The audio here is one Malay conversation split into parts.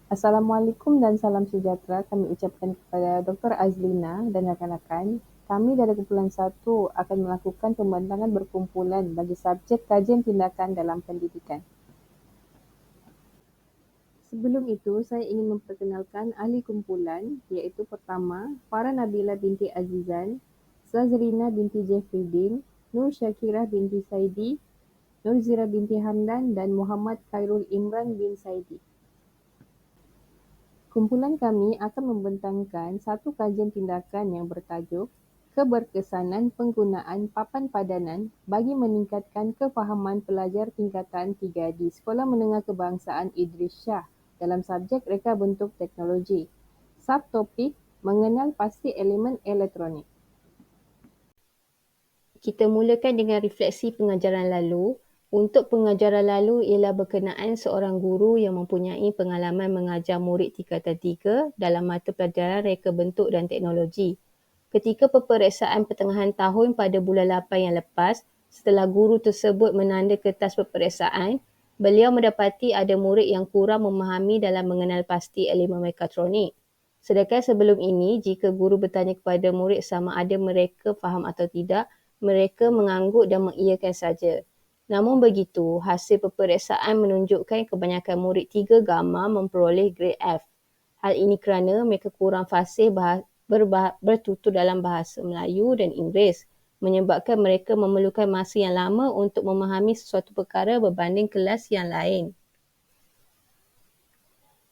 Assalamualaikum dan salam sejahtera kami ucapkan kepada Dr. Azlina dan rakan-rakan. Kami dari kumpulan 1 akan melakukan pembentangan berkumpulan bagi subjek kajian tindakan dalam pendidikan. Sebelum itu, saya ingin memperkenalkan ahli kumpulan iaitu pertama, Farah Nabila binti Azizan, Sazrina binti Jeffrydin, Nur Syakirah binti Saidi, Nur Zira binti Hamdan dan Muhammad Khairul Imran bin Saidi. Kumpulan kami akan membentangkan satu kajian tindakan yang bertajuk Keberkesanan Penggunaan Papan Padanan bagi meningkatkan kefahaman pelajar tingkatan 3 di Sekolah Menengah Kebangsaan Idris Shah dalam subjek reka bentuk teknologi. Subtopik mengenal pasti elemen elektronik. Kita mulakan dengan refleksi pengajaran lalu. Untuk pengajaran lalu ialah berkenaan seorang guru yang mempunyai pengalaman mengajar murid tingkatan 3 dalam mata pelajaran reka bentuk dan teknologi. Ketika peperiksaan pertengahan tahun pada bulan 8 yang lepas, setelah guru tersebut menanda kertas peperiksaan, beliau mendapati ada murid yang kurang memahami dalam mengenal pasti elemen mekatronik. Sedangkan sebelum ini, jika guru bertanya kepada murid sama ada mereka faham atau tidak, mereka mengangguk dan mengiyakan saja. Namun begitu, hasil peperiksaan menunjukkan kebanyakan murid 3 Gamma memperoleh grade F. Hal ini kerana mereka kurang fasih bertutur dalam bahasa Melayu dan Inggeris, menyebabkan mereka memerlukan masa yang lama untuk memahami sesuatu perkara berbanding kelas yang lain.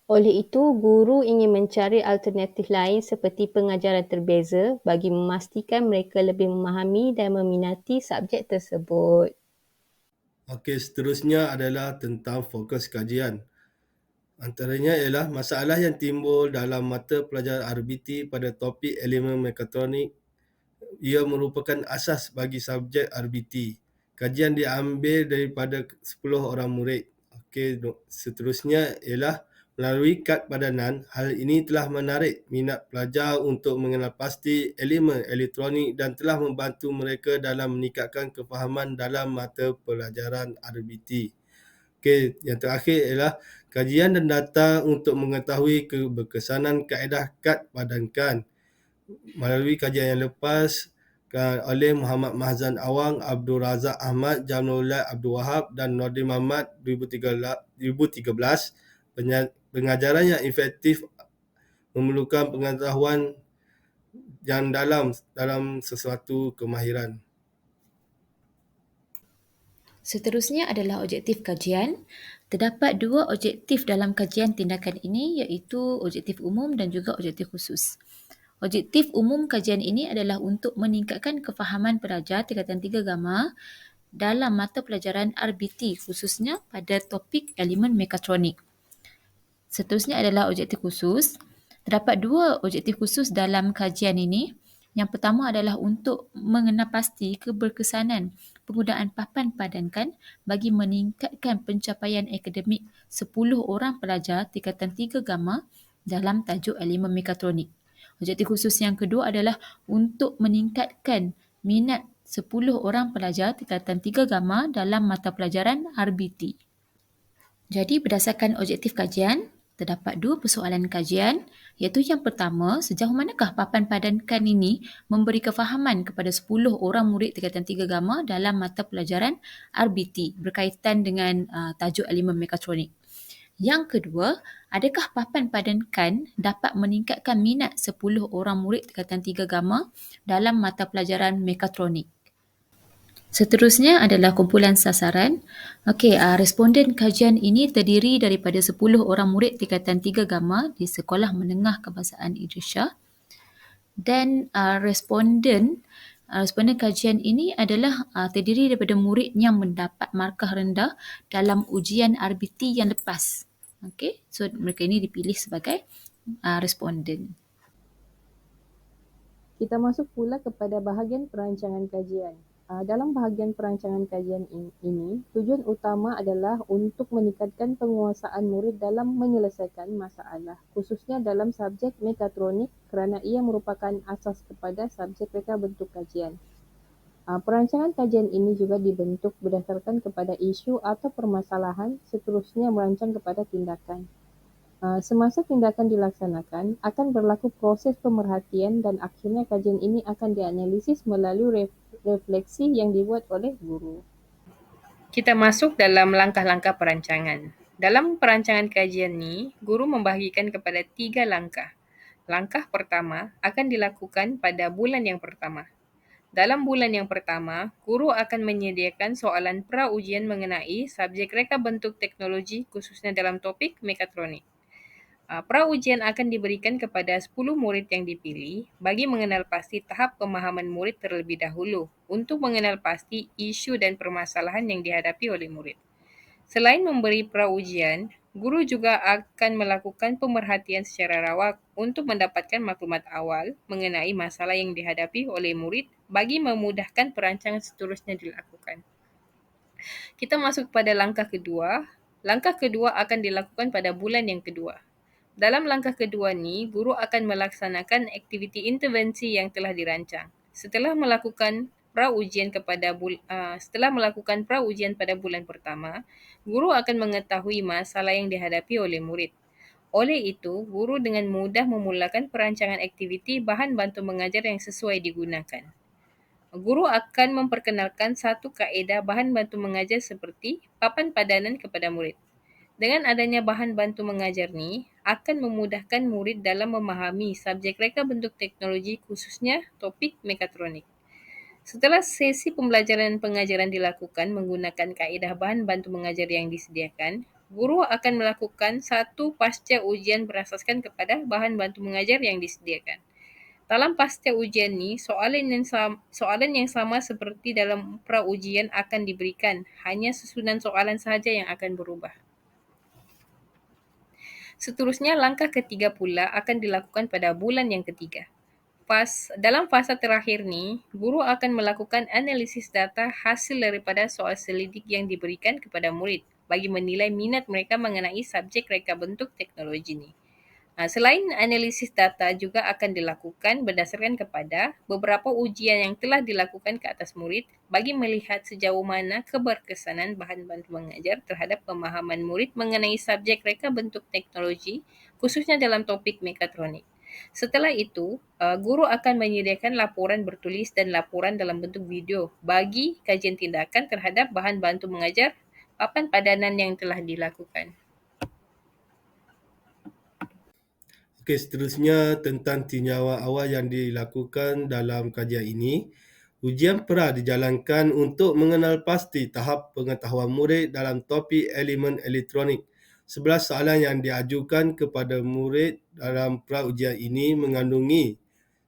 Oleh itu, guru ingin mencari alternatif lain seperti pengajaran terbeza bagi memastikan mereka lebih memahami dan meminati subjek tersebut. Okey, seterusnya adalah tentang fokus kajian. Antaranya ialah masalah yang timbul dalam mata pelajaran RBT pada topik elemen mekatronik. Ia merupakan asas bagi subjek RBT. Kajian diambil daripada 10 orang murid. Okey, seterusnya ialah melalui kad padanan, hal ini telah menarik minat pelajar untuk mengenal pasti elemen elektronik dan telah membantu mereka dalam meningkatkan kefahaman dalam mata pelajaran RBT. Okey, yang terakhir ialah kajian dan data untuk mengetahui keberkesanan kaedah kad padankan. Melalui kajian yang lepas oleh Muhammad Mahzan Awang, Abdul Razak Ahmad, Jamullah Abdul Wahab dan Nordin Mahmad 2013, pengajaran yang efektif memerlukan pengetahuan yang dalam sesuatu kemahiran. Seterusnya adalah objektif kajian. Terdapat dua objektif dalam kajian tindakan ini iaitu objektif umum dan juga objektif khusus. Objektif umum kajian ini adalah untuk meningkatkan kefahaman pelajar tingkatan 3 Gamma dalam mata pelajaran RBT khususnya pada topik elemen mekatronik. Seterusnya adalah objektif khusus. Terdapat dua objektif khusus dalam kajian ini. Yang pertama adalah untuk mengenal pasti keberkesanan penggunaan papan padankan bagi meningkatkan pencapaian akademik 10 orang pelajar tingkatan 3 Gamma dalam tajuk elemen mekatronik. Objektif khusus yang kedua adalah untuk meningkatkan minat 10 orang pelajar tingkatan 3 Gamma dalam mata pelajaran RBT. Jadi berdasarkan objektif kajian, terdapat dua persoalan kajian iaitu yang pertama, sejauh manakah papan padankan ini memberi kefahaman kepada 10 orang murid tingkatan 3 Gamma dalam mata pelajaran RBT berkaitan dengan tajuk elemen mekatronik. Yang kedua, adakah papan padankan dapat meningkatkan minat 10 orang murid tingkatan 3 Gamma dalam mata pelajaran mekatronik. Seterusnya adalah kumpulan sasaran. Okey, responden kajian ini terdiri daripada 10 orang murid tingkatan 3 Gamma di Sekolah Menengah Kebangsaan Idris Shah. Dan responden kajian ini adalah terdiri daripada murid yang mendapat markah rendah dalam ujian RBT yang lepas. Okey, so mereka ini dipilih sebagai responden. Kita masuk pula kepada bahagian perancangan kajian. Dalam bahagian perancangan kajian ini, tujuan utama adalah untuk meningkatkan penguasaan murid dalam menyelesaikan masalah, khususnya dalam subjek mekatronik kerana ia merupakan asas kepada subjek reka bentuk kajian. Perancangan kajian ini juga dibentuk berdasarkan kepada isu atau permasalahan, seterusnya merancang kepada tindakan. Semasa tindakan dilaksanakan, akan berlaku proses pemerhatian dan akhirnya kajian ini akan dianalisis melalui refleksi yang dibuat oleh guru. Kita masuk dalam langkah-langkah perancangan. Dalam perancangan kajian ni, guru membahagikan kepada 3 langkah. Langkah pertama akan dilakukan pada bulan yang pertama. Dalam bulan yang pertama, guru akan menyediakan soalan pra-ujian mengenai subjek reka bentuk teknologi khususnya dalam topik mekatronik. Pra-ujian akan diberikan kepada 10 murid yang dipilih bagi mengenal pasti tahap pemahaman murid terlebih dahulu untuk mengenal pasti isu dan permasalahan yang dihadapi oleh murid. Selain memberi pra-ujian, guru juga akan melakukan pemerhatian secara rawak untuk mendapatkan maklumat awal mengenai masalah yang dihadapi oleh murid bagi memudahkan perancangan seterusnya dilakukan. Kita masuk pada langkah kedua. Langkah kedua akan dilakukan pada bulan yang kedua. Dalam langkah kedua ni, guru akan melaksanakan aktiviti intervensi yang telah dirancang. Setelah melakukan pra-ujian pada bulan pertama, guru akan mengetahui masalah yang dihadapi oleh murid. Oleh itu, guru dengan mudah memulakan perancangan aktiviti bahan bantu mengajar yang sesuai digunakan. Guru akan memperkenalkan satu kaedah bahan bantu mengajar seperti papan padanan kepada murid. Dengan adanya bahan bantu mengajar ni, akan memudahkan murid dalam memahami subjek reka bentuk teknologi khususnya topik mekatronik. Setelah sesi pembelajaran pengajaran dilakukan menggunakan kaedah bahan bantu mengajar yang disediakan, guru akan melakukan satu pasca ujian berasaskan kepada bahan bantu mengajar yang disediakan. Dalam pasca ujian ni, soalan yang sama seperti dalam pra-ujian akan diberikan, hanya susunan soalan sahaja yang akan berubah. Seterusnya, langkah ketiga pula akan dilakukan pada bulan yang ketiga. Dalam fasa terakhir ni, guru akan melakukan analisis data hasil daripada soal selidik yang diberikan kepada murid bagi menilai minat mereka mengenai subjek reka bentuk teknologi ni. Selain analisis data juga akan dilakukan berdasarkan kepada beberapa ujian yang telah dilakukan ke atas murid bagi melihat sejauh mana keberkesanan bahan bantu mengajar terhadap pemahaman murid mengenai subjek reka bentuk teknologi khususnya dalam topik mekatronik. Setelah itu, guru akan menyediakan laporan bertulis dan laporan dalam bentuk video bagi kajian tindakan terhadap bahan bantu mengajar papan padanan yang telah dilakukan. Okey, seterusnya tentang tinjauan awal yang dilakukan dalam kajian ini. Ujian pra dijalankan untuk mengenal pasti tahap pengetahuan murid dalam topik elemen elektronik. 11 soalan yang diajukan kepada murid dalam pra-ujian ini mengandungi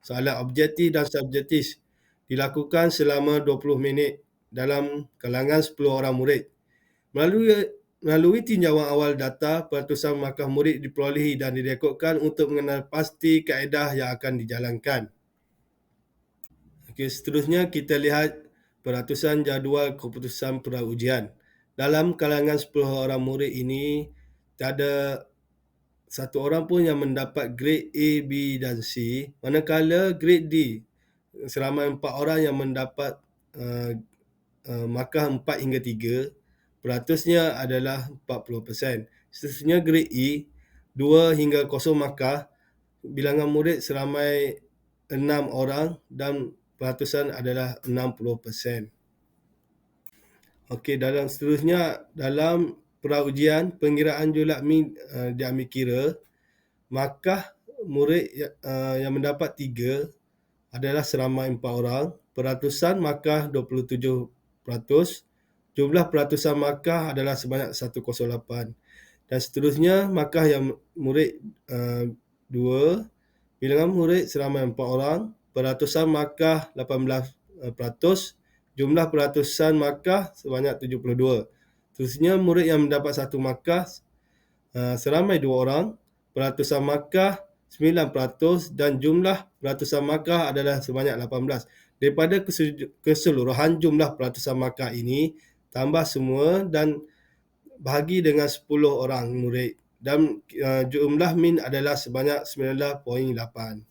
soalan objektif dan subjektif. Dilakukan selama 20 minit dalam kalangan 10 orang murid. Melalui tinjauan awal data, peratusan markah murid diperolehi dan direkodkan untuk mengenal pasti kaedah yang akan dijalankan. Okey, seterusnya kita lihat peratusan jadual keputusan pra-ujian. Dalam kalangan 10 orang murid ini, tiada satu orang pun yang mendapat grade A, B dan C, manakala grade D seramai 4 orang yang mendapat markah 4 hingga 3. Peratusnya adalah 40%. Seterusnya grade E, 2 hingga 0 markah, bilangan murid seramai 6 orang dan peratusan adalah 60%. Okey, seterusnya dalam pra-ujian, pengiraan jumlah min diambil kira. Markah murid yang mendapat 3 adalah seramai 4 orang. Peratusan markah 27%. Jumlah peratusan markah adalah sebanyak 108. Dan seterusnya, markah yang murid 2, bilangan murid seramai 4 orang, peratusan markah 18%, jumlah peratusan markah sebanyak 72. Seterusnya, murid yang mendapat 1 markah seramai 2 orang, peratusan markah 9% dan jumlah peratusan markah adalah sebanyak 18. Daripada keseluruhan jumlah peratusan markah ini, tambah semua dan bahagi dengan 10 orang murid dan jumlah min adalah sebanyak 9.8.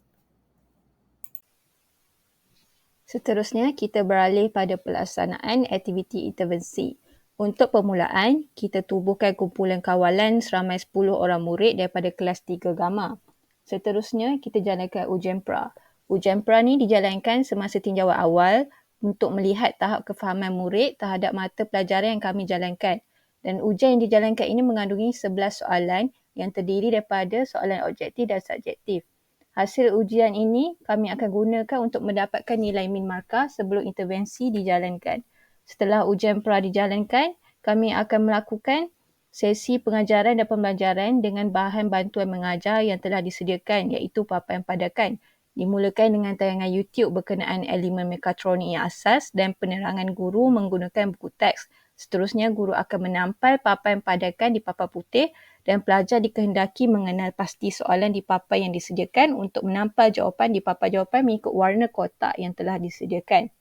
Seterusnya, kita beralih pada pelaksanaan aktiviti intervensi. Untuk permulaan, kita tubuhkan kumpulan kawalan seramai 10 orang murid daripada kelas 3 Gamma. Seterusnya, kita jalankan ujian pra. Ujian pra ni dijalankan semasa tinjauan awal untuk melihat tahap kefahaman murid terhadap mata pelajaran yang kami jalankan. Dan ujian yang dijalankan ini mengandungi 11 soalan yang terdiri daripada soalan objektif dan subjektif. Hasil ujian ini kami akan gunakan untuk mendapatkan nilai min markah sebelum intervensi dijalankan. Setelah ujian pra dijalankan, kami akan melakukan sesi pengajaran dan pembelajaran dengan bahan bantuan mengajar yang telah disediakan iaitu papan padakan. Dimulakan dengan tayangan YouTube berkenaan elemen mekatronik yang asas dan penerangan guru menggunakan buku teks. Seterusnya, guru akan menampal papan padakan di papan putih dan pelajar dikehendaki mengenal pasti soalan di papan yang disediakan untuk menampal jawapan di papan jawapan mengikut warna kotak yang telah disediakan.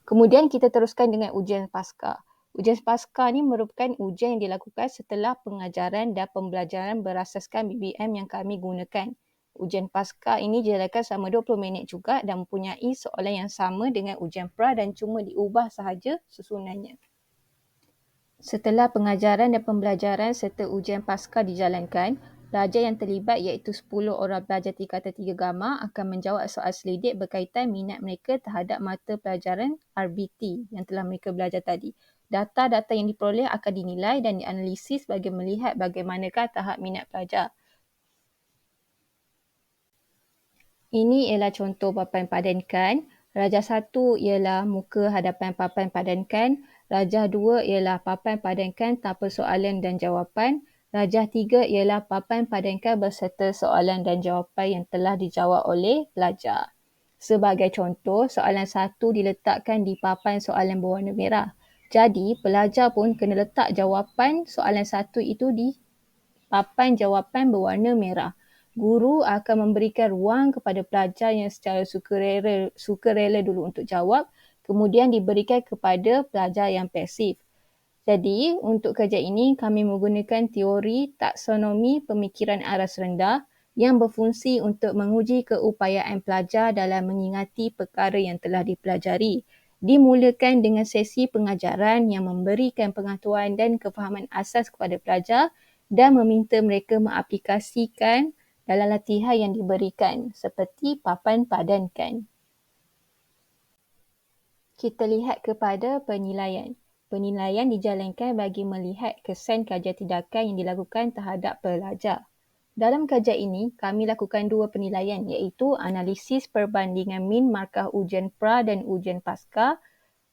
Kemudian kita teruskan dengan ujian pasca. Ujian pasca ni merupakan ujian yang dilakukan setelah pengajaran dan pembelajaran berasaskan BBM yang kami gunakan. Ujian pasca ini dijalankan selama 20 minit juga dan mempunyai soalan yang sama dengan ujian pra dan cuma diubah sahaja susunannya. Setelah pengajaran dan pembelajaran serta ujian pasca dijalankan, pelajar yang terlibat iaitu 10 orang pelajar tingkatan 3 Gamma akan menjawab soal selidik berkaitan minat mereka terhadap mata pelajaran RBT yang telah mereka belajar tadi. Data-data yang diperoleh akan dinilai dan dianalisis bagi melihat bagaimanakah tahap minat pelajar. Ini ialah contoh papan padankan. Rajah 1 ialah muka hadapan papan padankan. Rajah 2 ialah papan padankan tanpa soalan dan jawapan. Rajah 3 ialah papan padankan berserta soalan dan jawapan yang telah dijawab oleh pelajar. Sebagai contoh, soalan 1 diletakkan di papan soalan berwarna merah. Jadi, pelajar pun kena letak jawapan soalan 1 itu di papan jawapan berwarna merah. Guru akan memberikan ruang kepada pelajar yang secara sukarela dulu untuk jawab, kemudian diberikan kepada pelajar yang pasif. Jadi, untuk kerja ini kami menggunakan teori taksonomi pemikiran aras rendah yang berfungsi untuk menguji keupayaan pelajar dalam mengingati perkara yang telah dipelajari. Dimulakan dengan sesi pengajaran yang memberikan pengetahuan dan kefahaman asas kepada pelajar dan meminta mereka mengaplikasikan dalam latihan yang diberikan seperti papan padankan. Kita lihat kepada penilaian. Penilaian dijalankan bagi melihat kesan kajian tindakan yang dilakukan terhadap pelajar. Dalam kajian ini, kami lakukan 2 penilaian iaitu analisis perbandingan min markah ujian pra dan ujian pasca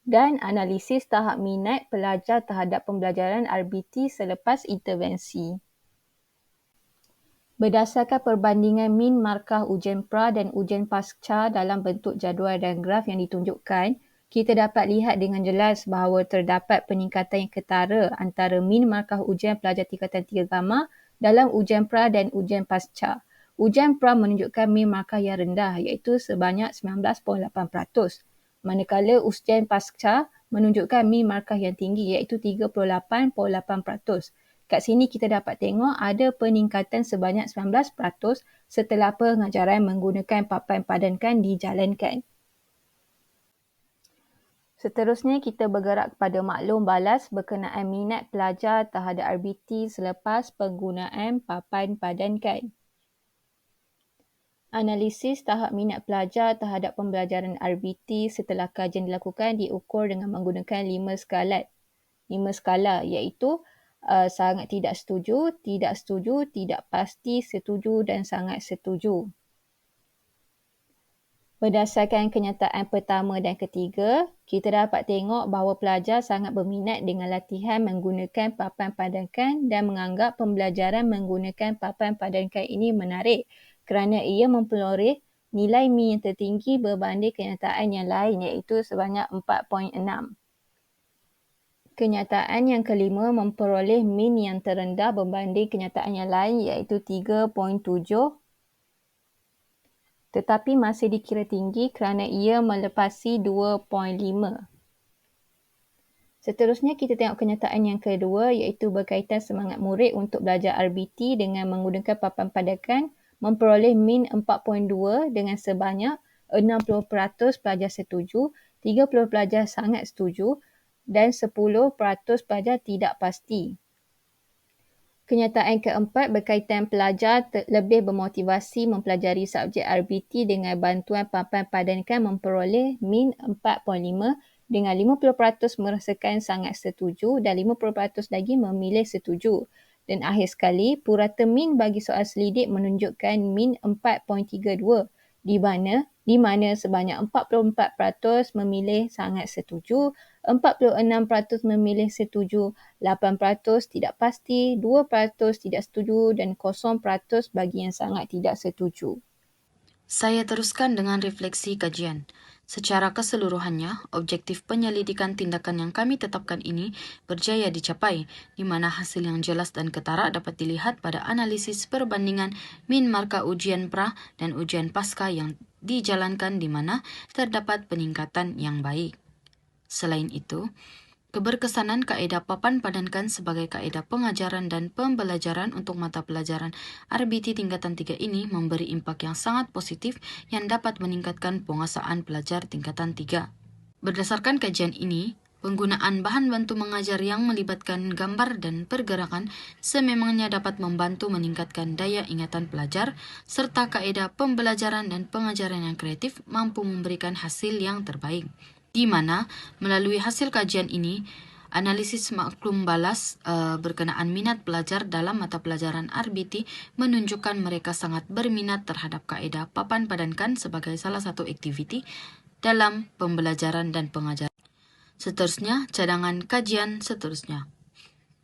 dan analisis tahap minat pelajar terhadap pembelajaran RBT selepas intervensi. Berdasarkan perbandingan min markah ujian pra dan ujian pasca dalam bentuk jadual dan graf yang ditunjukkan, kita dapat lihat dengan jelas bahawa terdapat peningkatan yang ketara antara min markah ujian pelajar tingkatan 3 Gamma dalam ujian pra dan ujian pasca. Ujian pra menunjukkan min markah yang rendah iaitu sebanyak 19.8%, manakala ujian pasca menunjukkan min markah yang tinggi iaitu 38.8%. Kat sini kita dapat tengok ada peningkatan sebanyak 19% setelah pengajaran menggunakan papan padankan dijalankan. Seterusnya kita bergerak kepada maklum balas berkenaan minat pelajar terhadap RBT selepas penggunaan papan padankan. Analisis tahap minat pelajar terhadap pembelajaran RBT setelah kajian dilakukan diukur dengan menggunakan 5 skala iaitu sangat tidak setuju, tidak pasti setuju dan sangat setuju. Berdasarkan kenyataan pertama dan ketiga, kita dapat tengok bahawa pelajar sangat berminat dengan latihan menggunakan papan padankan dan menganggap pembelajaran menggunakan papan padankan ini menarik kerana ia memperoleh nilai min yang tertinggi berbanding kenyataan yang lain iaitu sebanyak 4.6. Kenyataan yang kelima memperoleh min yang terendah berbanding kenyataan yang lain iaitu 3.7, tetapi masih dikira tinggi kerana ia melepasi 2.5. Seterusnya kita tengok kenyataan yang kedua iaitu berkaitan semangat murid untuk belajar RBT dengan menggunakan papan padankan memperoleh min 4.2 dengan sebanyak 60% pelajar setuju, 30 pelajar sangat setuju dan 10% pelajar tidak pasti. Kenyataan keempat berkaitan pelajar lebih bermotivasi mempelajari subjek RBT dengan bantuan papan padankan memperoleh min 4.5 dengan 50% merasakan sangat setuju dan 50% lagi memilih setuju. Dan akhir sekali, purata min bagi soal selidik menunjukkan min 4.32 di mana sebanyak 44% memilih sangat setuju, 46% memilih setuju, 8% tidak pasti, 2% tidak setuju dan 0% bagi yang sangat tidak setuju. Saya teruskan dengan refleksi kajian. Secara keseluruhannya, objektif penyelidikan tindakan yang kami tetapkan ini berjaya dicapai, di mana hasil yang jelas dan ketara dapat dilihat pada analisis perbandingan min marka ujian pra dan ujian pasca yang dijalankan di mana terdapat peningkatan yang baik. Selain itu, keberkesanan kaedah papan padankan sebagai kaedah pengajaran dan pembelajaran untuk mata pelajaran RBT tingkatan 3 ini memberi impak yang sangat positif yang dapat meningkatkan penguasaan pelajar tingkatan 3. Berdasarkan kajian ini, penggunaan bahan bantu mengajar yang melibatkan gambar dan pergerakan sememangnya dapat membantu meningkatkan daya ingatan pelajar, serta kaedah pembelajaran dan pengajaran yang kreatif mampu memberikan hasil yang terbaik. Di mana melalui hasil kajian ini, analisis maklum balas berkenaan minat pelajar dalam mata pelajaran RBT menunjukkan mereka sangat berminat terhadap kaedah papan padankan sebagai salah satu aktiviti dalam pembelajaran dan pengajaran. Seterusnya, cadangan kajian seterusnya.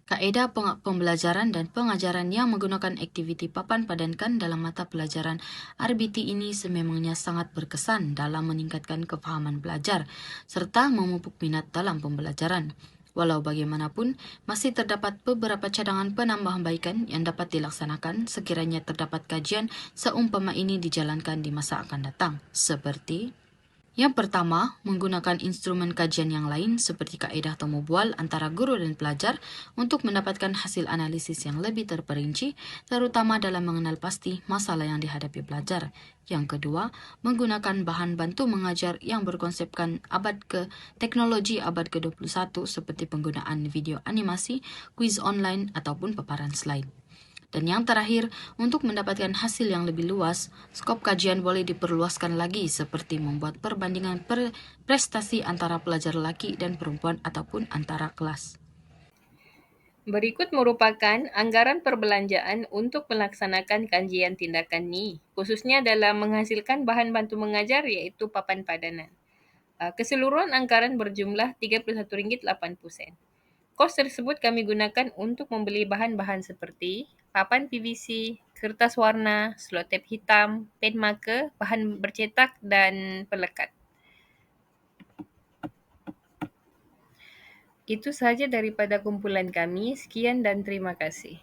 Kaedah pembelajaran dan pengajaran yang menggunakan aktiviti papan padankan dalam mata pelajaran RBT ini sememangnya sangat berkesan dalam meningkatkan kefahaman pelajar serta memupuk minat dalam pembelajaran. Walau bagaimanapun, masih terdapat beberapa cadangan penambahbaikan yang dapat dilaksanakan sekiranya terdapat kajian seumpama ini dijalankan di masa akan datang, seperti yang pertama, menggunakan instrumen kajian yang lain seperti kaedah temu bual antara guru dan pelajar untuk mendapatkan hasil analisis yang lebih terperinci, terutama dalam mengenal pasti masalah yang dihadapi pelajar. Yang kedua, menggunakan bahan bantu mengajar yang berkonsepkan teknologi abad ke-21 seperti penggunaan video animasi, kuis online, ataupun paparan slide. Dan yang terakhir, untuk mendapatkan hasil yang lebih luas, skop kajian boleh diperluaskan lagi seperti membuat perbandingan prestasi antara pelajar laki dan perempuan ataupun antara kelas. Berikut merupakan anggaran perbelanjaan untuk melaksanakan kajian tindakan ni, khususnya dalam menghasilkan bahan bantu mengajar iaitu papan padanan. Keseluruhan anggaran berjumlah RM31.80. Kos tersebut kami gunakan untuk membeli bahan-bahan seperti papan PVC, kertas warna, selotip hitam, pen marker, bahan bercetak dan pelekat. Itu sahaja daripada kumpulan kami. Sekian dan terima kasih.